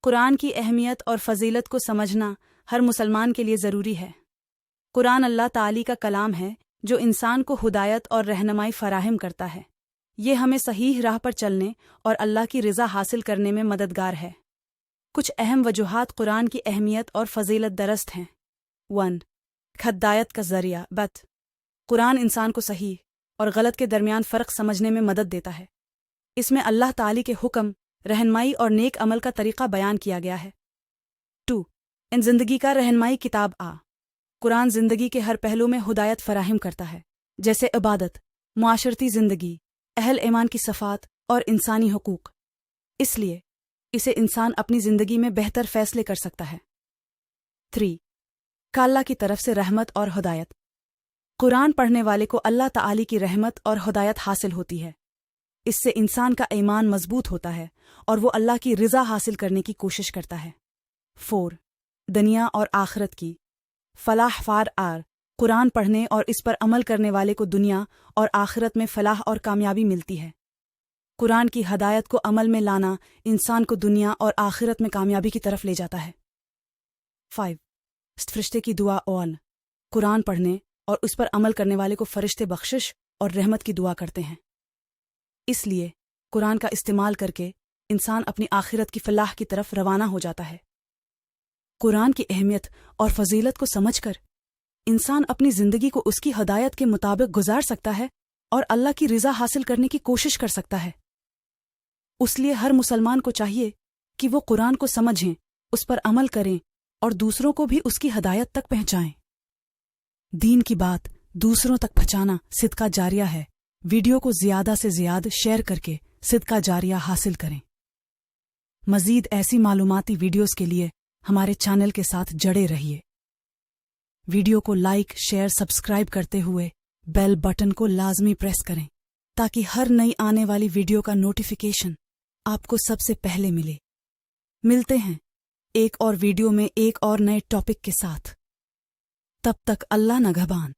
قرآن کی اہمیت اور فضیلت کو سمجھنا ہر مسلمان کے لیے ضروری ہے۔ قرآن اللہ تعالی کا کلام ہے جو انسان کو ہدایت اور رہنمائی فراہم کرتا ہے۔ یہ ہمیں صحیح راہ پر چلنے اور اللہ کی رضا حاصل کرنے میں مددگار ہے۔ کچھ اہم وجوہات قرآن کی اہمیت اور فضیلت درست ہیں۔ 1. ہدایت کا ذریعہ قرآن انسان کو صحیح اور غلط کے درمیان فرق سمجھنے میں مدد دیتا ہے۔ اس میں اللہ تعالی کے حکم، رہنمائی اور نیک عمل کا طریقہ بیان کیا گیا ہے۔ 2. ان زندگی کا رہنمائی کتاب قرآن زندگی کے ہر پہلو میں ہدایت فراہم کرتا ہے، جیسے عبادت، معاشرتی زندگی، اہل ایمان کی صفات اور انسانی حقوق۔ اس لیے اسے انسان اپنی زندگی میں بہتر فیصلے کر سکتا ہے۔ 3. اللہ کی طرف سے رحمت اور ہدایت قرآن پڑھنے والے کو اللہ تعالی کی رحمت اور ہدایت حاصل ہوتی ہے۔ اس سے انسان کا ایمان مضبوط ہوتا ہے اور وہ اللہ کی رضا حاصل کرنے کی کوشش کرتا ہے۔ 4. دنیا اور آخرت کی فلاح قرآن پڑھنے اور اس پر عمل کرنے والے کو دنیا اور آخرت میں فلاح اور کامیابی ملتی ہے۔ قرآن کی ہدایت کو عمل میں لانا انسان کو دنیا اور آخرت میں کامیابی کی طرف لے جاتا ہے۔ 5. فرشتے کی دعا قرآن پڑھنے اور اس پر عمل کرنے والے کو فرشتے بخشش اور رحمت کی دعا کرتے ہیں۔ اس لیے قرآن کا استعمال کر کے انسان اپنی آخرت کی فلاح کی طرف روانہ ہو جاتا ہے۔ قرآن کی اہمیت اور فضیلت کو سمجھ کر انسان اپنی زندگی کو اس کی ہدایت کے مطابق گزار سکتا ہے اور اللہ کی رضا حاصل کرنے کی کوشش کر سکتا ہے۔ اس لیے ہر مسلمان کو چاہیے کہ وہ قرآن کو سمجھیں، اس پر عمل کریں اور دوسروں کو بھی اس کی ہدایت تک پہنچائیں۔ دین کی بات دوسروں تک پہنچانا صدقہ جاریہ ہے۔ ویڈیو کو زیادہ سے زیادہ شیئر کر کے صدقہ جاریہ حاصل کریں۔ مزید ایسی معلوماتی ویڈیوز کے لیے ہمارے چینل کے ساتھ جڑے رہیے۔ ویڈیو کو لائک، شیئر، سبسکرائب کرتے ہوئے بیل بٹن کو لازمی پریس کریں تاکہ ہر نئی آنے والی ویڈیو کا نوٹیفیکیشن آپ کو سب سے پہلے ملے۔ ملتے ہیں ایک اور ویڈیو میں ایک اور نئے ٹاپک کے ساتھ۔ تب تک اللہ نگہبان۔